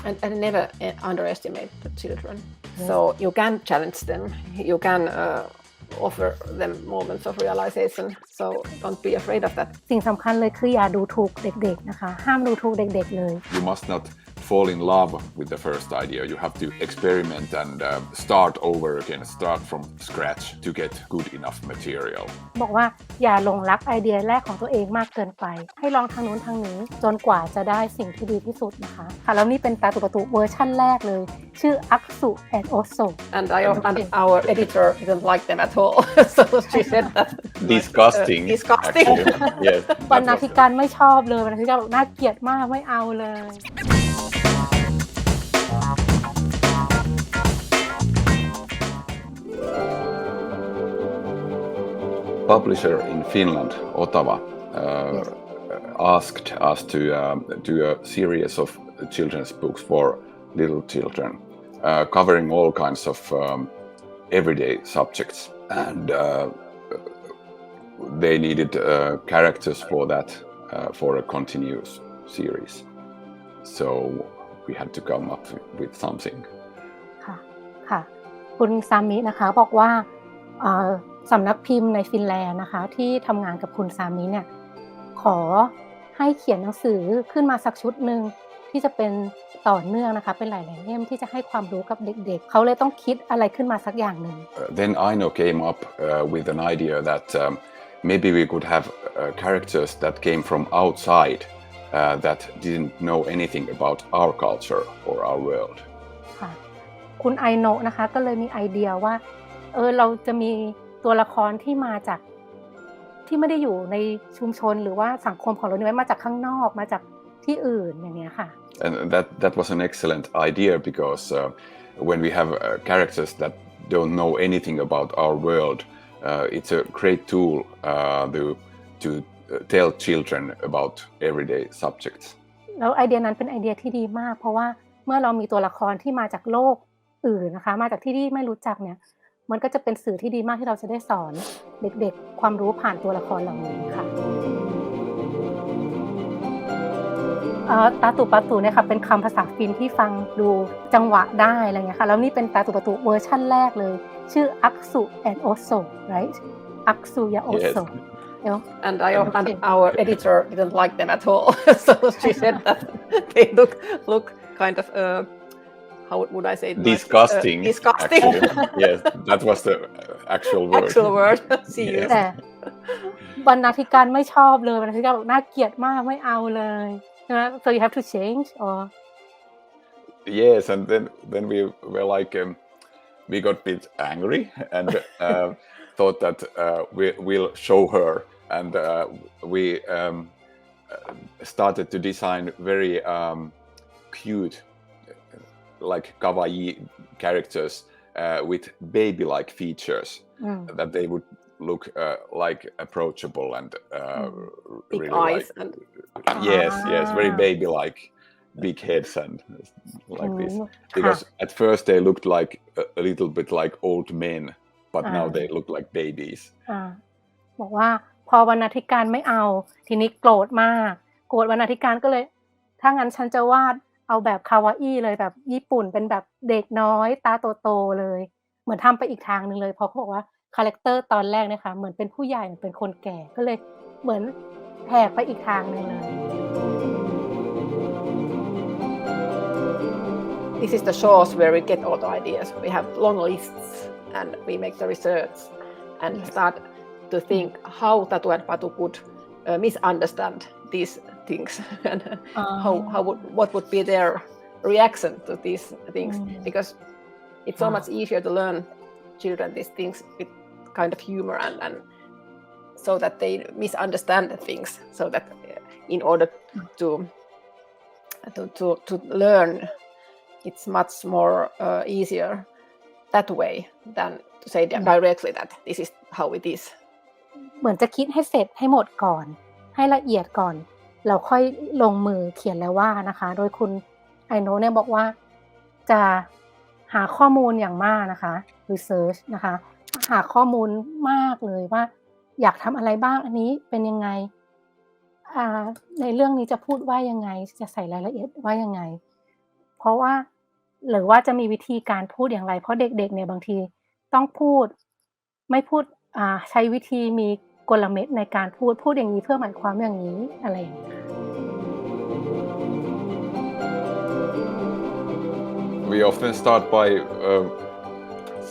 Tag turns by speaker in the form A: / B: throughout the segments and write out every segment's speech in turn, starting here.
A: and never underestimate the children. So you can challenge them, you can offer them moments of realization. So don't be afraid of that.
B: สิ่งสำคัญเลยคืออย่าดูถูกเด็กๆนะคะห้ามดูถูกเด็กๆเลย
C: You must not fall in love with the first idea. You have to experiment and start over again, start from scratch to get good enough material.
B: บอกว่าอย่าหลงรักไอเดียแรกของตัวเองมากเกินไปให้ลองทางนู้นทางนี้จนกว่าจะได้สิ่งที่ดีที่สุดนะคะค่ะแล้วนี่เป็นตาตุประตูเวอร์ชั่นแรกเลยชื่ออักสุ and also
A: and our editor didn't like them at all so she said that
C: disgusting
A: actually.
C: Yes
B: บรรณาธิการไม่ชอบเลยบรรณาธิการบอกน่าเกลียดมากไม่เอาเลย
C: Publisher in Finland, Ottawa, asked us to do a series of children's books for little children, covering all kinds of everyday subjects, and they needed characters for that for a continuous series. So we had to come up with something.
B: ค่ะคุณซามินะคะบอกว่าสำนักพิมพ์ในฟินแลนด์นะคะที่ทำงานกับคุณซามิเนี่ยขอให้เขียนหนังสือขึ้นมาสักชุดหนึ่งที่จะเป็นต่อเนื่องนะคะเป็นหลายๆเล่มที่จะให้ความรู้กับเด็กๆเขาเลยต้องคิดอะไรขึ้นมาสักอย่างหนึ่ง
C: Then Aino came up with an idea that maybe we could have characters that came from outside that didn't know anything about our culture or our world.
B: ค่ะคุณไอโนะนะคะก็เลยมีไอเดียว่าเราจะมีตัวละครที่มาจากที่ไม่ได้อยู่ในชุมชนหรือว่าสังคมของเราเนี่ยมาจากข้างนอกมาจากที่อื่นอย่างเงี้ยค่ะ
C: And that was an excellent idea because when we have characters that don't know anything about our world, it's a great tool to tell children about everyday subjects.
B: แล้วไอเดียนั้นเป็นไอเดียที่ดีมากเพราะว่าเมื่อเรามีตัวละครที่มาจากโลกอื่นนะคะมาจากที่ไม่รู้จักเนี่ยมันก็จะเป็นสื่อที่ดีมากที่เราจะได้สอนเด็กๆความรู้ผ่านตัวละครเหล่านี้ค่ะตาตุปาตุเนี่ยค่ะเป็นคำภาษาฟินที่ฟังดูจังหวะได้อะไรเงี้ยค่ะแล้วนี่เป็นตาตุปาตุเวอร์ชั่นแรกเลยชื่ออักสุ and also right อักสุยา also
A: and our editor didn't like them at all so she said that they look kind of how would I say it?
C: Disgusting.
A: Disgusting.
C: Yes, that was the actual word.
A: Actual word. See you.
B: แต่บรรณาธิการไม่ชอบเลยบรรณาธิการบอกน่าเกลียดมากไม่เอาเลยใช่ไหม so you have to change or
C: yes and then we were like we got a bit angry and thought that we'll show her and we started to design very cute like kawaii characters with baby-like features that they would look like approachable and
A: big
C: really
A: eyes
C: like,
A: and
C: yes very baby-like big heads and like this because at first they looked like a little bit like old men but now they look like babies
B: บอกว่าพอบรรณาธิการไม่เอาทีนี้โกรธมากโกรธบรรณาธิการก็เลยถ้างั้นฉันจะวาดเอาแบบคาวาอี้เลยแบบญี่ปุ่นเป็นแบบเด็กน้อยตาโตๆเลยเหมือนทำไปอีกทางนึงเลยเพราะเขาบอกว่าคาแรคเตอร์ตอนแรกนะคะเหมือนเป็นผู้ใหญ่เหมือนเป็นคนแก่ก็เลยเหมือนแหกไปอีกทางนึงเลย
A: This is the shows where we get all the ideas. We have long lists and we make the research and start to think how Tatu and Patu could misunderstand these things and what would be their reaction to these things because it's so much easier to learn children these things with kind of humor and so that they misunderstand the things so that in order to learn it's much more easier that way than to say directly that this is how it is
B: เหมือนจะคิดให้เสร็จให้หมดก่อนให้ละเอียดก่อนเราค่อยลงมือเขียนแล้วว่านะคะโดยคุณไอโนะเนี่ยบอกว่าจะหาข้อมูลอย่างมากนะคะ research นะคะหาข้อมูลมากเลยว่าอยากทำอะไรบ้างอันนี้เป็นยังไงในเรื่องนี้จะพูดว่ายังไงจะใส่รายละเอียดว่ายังไงพ เพราะว่าหรือว่าจะมีวิธีการพูดอย่างไรเพราะเด็กๆเนี่ยบางทีต้องพูดไม่พูดใช้วิธีมีกลเม็ดในการพูดอย่างนี้เพื่อหมายความอย่างนี้อะไรอย่างเงี้ย
C: We often start by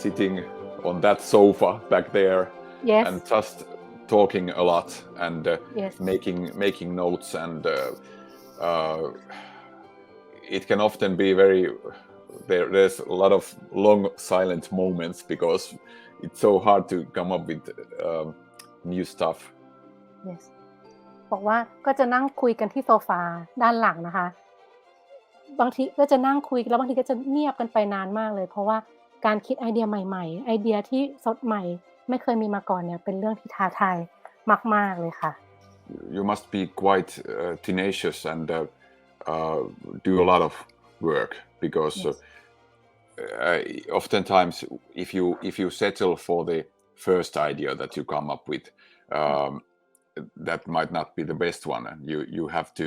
C: sitting on that sofa back there
B: Yes.
C: and just talking a lot and
B: Yes.
C: making notes and it can often be there's a lot of long silent moments because it's so hard to come up with new stuff.
B: Yes. บอกว่าก็จะนั่งคุยกันที่โซฟาด้านหลังนะคะบางทีก็จะนั่งคุยแล้วบางทีก็จะเงียบกันไปนานมากเลยเพราะว่าการคิดไอเดียใหม่ๆไอเดียที่สดใหม่ไม่เคยมีมาก่อนเนี่ยเป็นเรื่องที่ท้าทายมากๆเลยค่ะ
C: You must be quite tenacious and do a lot of work because oftentimes if you settle for the first idea that you come up with that might not be the best one and you have to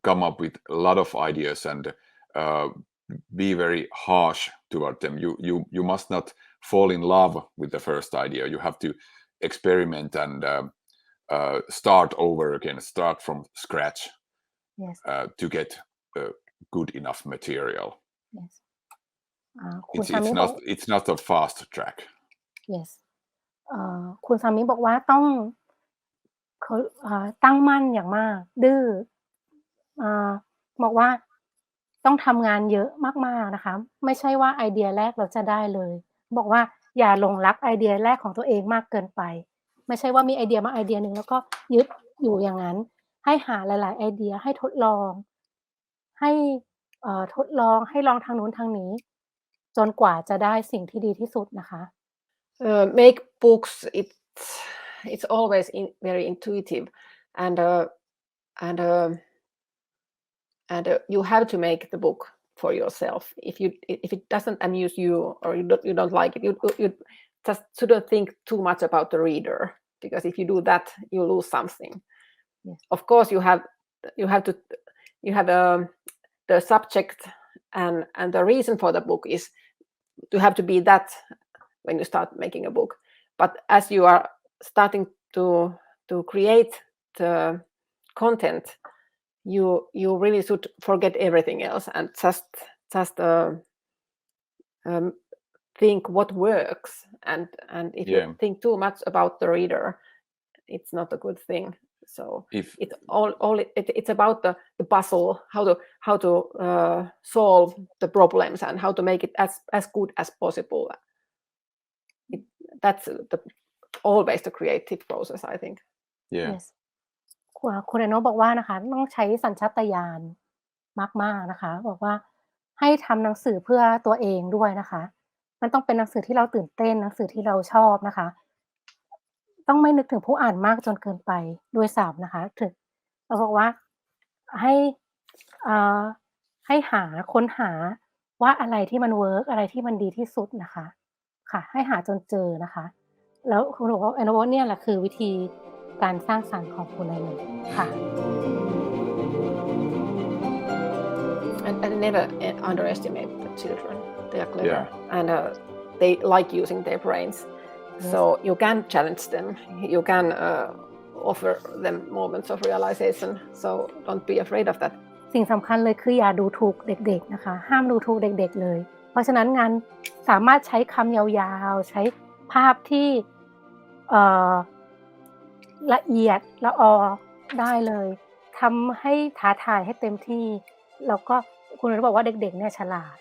C: come up with a lot of ideas and be very harsh toward them. You must not fall in love with the first idea. You have to experiment and start over again, start from scratch.
B: Yes.
C: To get good enough material.
B: Yes.
C: It's not a fast track.
B: Yes. คุณซามิบอกว่าต้องตั้งมั่นอย่างมากดื้อบอกว่าต้องทำงานเยอะมากๆนะคะไม่ใช่ว่าไอเดียแรกเราจะได้เลยบอกว่าอย่าหลงรักไอเดียแรกของตัวเองมากเกินไปไม่ใช่ว่ามีไอเดียมาไอเดียนึงแล้วก็ยึดอยู่อย่างนั้นให้หาหลายๆไอเดียให้ทดลองให้ให้ลองทางนู้นทางนี้จนกว่าจะได้สิ่งที่ดีที่สุดนะคะ
A: Make books it's always very intuitive and you have to make the book for yourself if it doesn't amuse you or you don't like it you just shouldn't think too much about the reader because if you do that you lose something. Yes. Of course you have the subject and the reason for the book is to have to be that when you start making a book, but as you are starting to create the content you really should forget everything else and just think what works and if you think too much about the reader it's not a good thing. So it's about the puzzle how to solve the problems and how to make it as good as possible. That's always the creative process I think.
C: Yeah.
B: Yes. คุณไอโนบอกว่านะคะต้องใช้สัญชาตญาณมากๆนะคะบอกว่าให้ทำหนังสือเพื่อตัวเองด้วยนะคะมันต้องเป็นหนังสือที่เราตื่นเต้นหนังสือที่เราชอบนะคะต้องไม่นึกถึงผู้อ่านมากจนเกินไปด้วยซ้ำนะคะถึงเราบอกว่าให้ค้นหาว่าอะไรที่มันเวิร์กอะไรที่มันดีที่สุดนะคะค่ะให้หาจนเจอนะคะแล้วคุณบอกว่าไอโนเนี่ยแหละคือวิธีการสร้างสรรค์ของคุณไอโนค่ะ
A: And never underestimate the children. They are clever and they like using their brains. So you can challenge them. You can offer them moments of realization. So don't be afraid of that.
B: สิ่งสำคัญเลยคืออย่าดูถูกเด็กๆนะคะห้ามดูถูกเด็กๆเลยเพราะฉะนั้นงานสามารถใช้คำยาวๆใช้ภาพที่ละเอียดละออได้เลยทำให้ท้าทายให้เต็มที่แล้วก็คุณบอกว่าเด็กๆเนี่ยฉลาด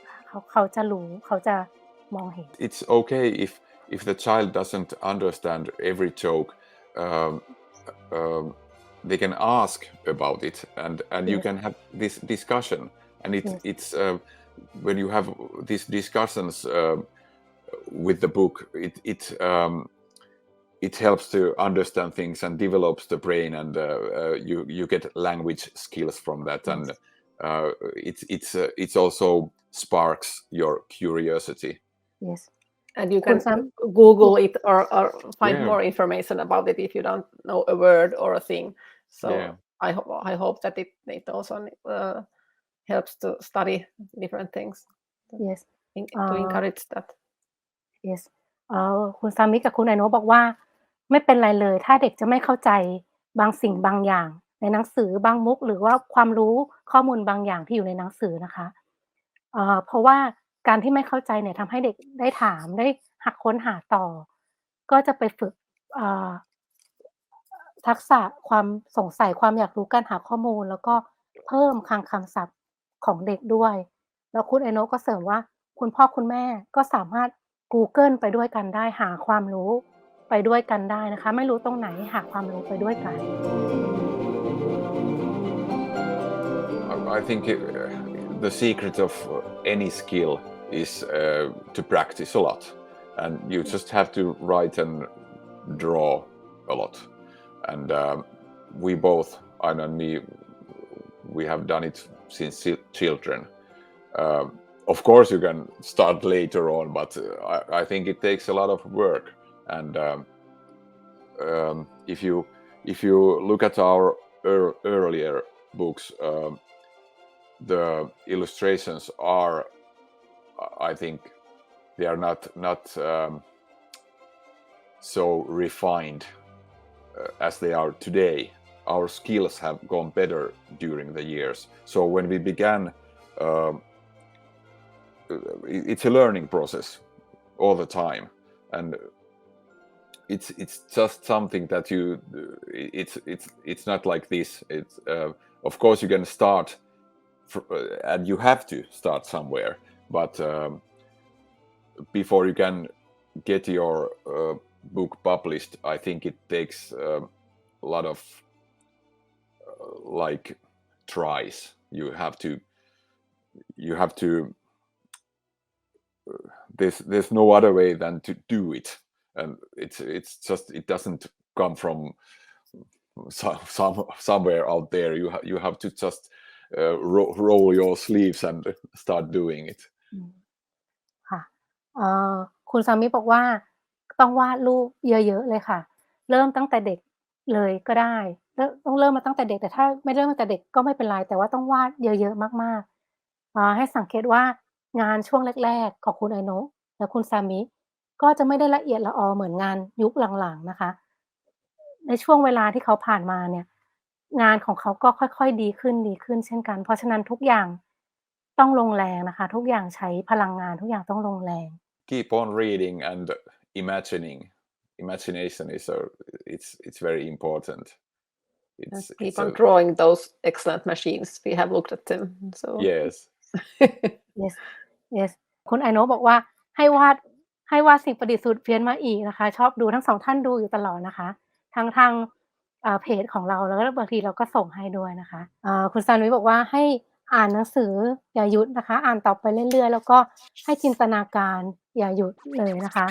B: เขาจะรู้เขาจะมองเห็น
C: It's okay if the child doesn't understand every joke they can ask about it and you can have this discussion and it's when you have these discussions with the book it helps to understand things and develops the brain and you get language skills from that and it's also sparks your curiosity.
B: Yes.
A: And you can Google it or find more information about it if you don't know a word or a thing. So I hope that it also helps to study different things
B: yes
A: to encourage that
B: yes คุณซามิกับคุณไอโนะบอกว่าไม่เป็นไรเลยถ้าเด็กจะไม่เข้าใจบางสิ่งบางอย่างในหนังสือบางมุกหรือว่าความรู้ข้อมูลบางอย่างที่อยู่ในหนังสือนะคะเพราะว่าการที่ไม่เข้าใจเนี่ยทำให้เด็กได้ถามได้หัดค้นหาต่อก็จะไปฝึกทักษะความสงสัยความอยากรู้การหาข้อมูลแล้วก็เพิ่มคลังคำศัพท์ของเด็กด้วยแล้วคุณไอโนะก็เสริมว่าคุณพ่อคุณแม่ก็สามารถกูเกิลไปด้วยกันได้หาความรู้ไปด้วยกันได้นะคะไม่รู้ตรงไหนหาความรู้ไปด้วยกัน
C: I think the secret of any skill is to practice a lot, and you just have to write and draw a lot. And we both, Aina and me, we have done it since children. Of course, you can start later on, but I think it takes a lot of work. And if you look at our earlier books, the illustrations are, I think, they are not so refined as they are today. Our skills have gone better during the years. So when we began, it's a learning process all the time, and it's just something that it's not like this. It's of course you can start, and you have to start somewhere, but before you can get your book published, I think it takes a lot of like tries. You have to there's no other way than to do it, and it's just it doesn't come from somewhere out there. You have to just roll your sleeves and start doing it.
B: ค่ะคุณซามิบอกว่าต้องวาดรูปเยอะๆเลยค่ะเริ่มตั้งแต่เด็กเลยก็ได้ต้องเริ่มมาตั้งแต่เด็กแต่ถ้าไม่เริ่มตั้งแต่เด็กก็ไม่เป็นไรแต่ว่าต้องวาดเยอะๆมากๆให้สังเกตว่างานช่วงแรกๆของคุณไอโนะและคุณซามิก็จะไม่ได้ละเอียดละออเหมือนงานยุคหลังๆนะคะในช่วงเวลาที่เขาผ่านมาเนี่ยงานของเขาก็ค่อยๆดีขึ้นเช่นกันเพราะฉะนั้นทุกอย่างต้องลงแรงนะคะทุกอย่างใช้พลังงานทุกอย่างต้องลงแรง
C: Keep on reading and imagining. Imagination is it's very important.
A: Keep on drawing those excellent machines. We have looked at them. So
C: yes.
B: yes คุณไอโนะบอกว่าให้วาดสิ่งประดิษฐ์สุดเพี้ยนมาอีกนะคะชอบดูทั้งสองท่านดูอยู่ตลอดนะคะทางเพจของเราแล้วก็บางทีเราก็ส่งให้ด้วยนะคะคุณซานุยบอกว่าให้อ่านหนังสืออย่าหยุดนะคะอ่านต่อไปเรื่อยๆแล้วก็ให้จินตนาการอย่าหยุดเลยนะคะ